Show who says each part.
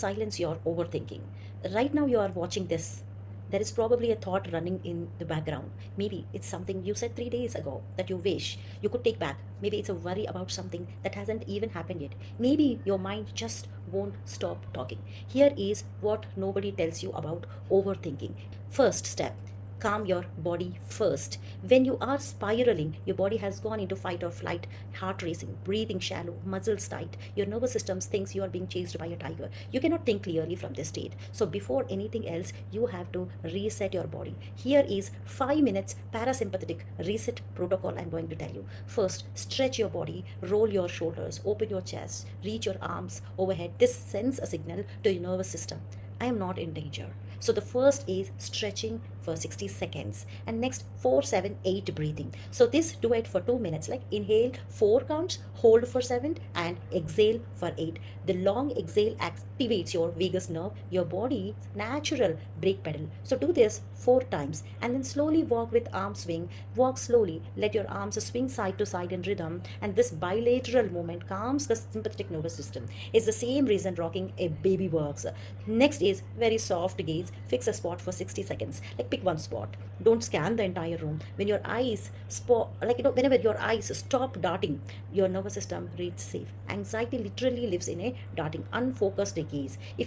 Speaker 1: silence your overthinking. Right now, you are watching this. There is probably a thought running in the background. Maybe it's something you said 3 days ago that you wish you could take back. Maybe it's a worry about something that hasn't even happened yet. Maybe your mind just won't stop talking. Here is what nobody tells you about overthinking. First step, calm your body first. When you are spiraling, your body has gone into fight or flight, heart racing, breathing shallow, muscles tight. Your nervous system thinks you are being chased by a tiger. You cannot think clearly from this state. So before anything else, you have to reset your body. Here is 5 minutes parasympathetic reset protocol I'm going to tell you. First, stretch your body, roll your shoulders, open your chest, reach your arms overhead. This sends a signal to your nervous system. I am not in danger. So the first is stretching for 60 seconds, and next 4 7 8 breathing. So this do it for 2 minutes, like inhale 4 counts, hold for 7 and exhale for 8. The long exhale activates your vagus nerve, your body's natural brake pedal. So do this 4 times and then slowly walk with arm swing. Walk slowly, let your arms swing side to side in rhythm, and this bilateral movement calms the sympathetic nervous system. It's the same reason rocking a baby works. Next is very soft gaze. Fix a spot for 60 seconds. Like pick one spot. Don't scan the entire room. When your eyes whenever your eyes stop darting, your nervous system reads safe. Anxiety literally lives in a darting, unfocused gaze. If you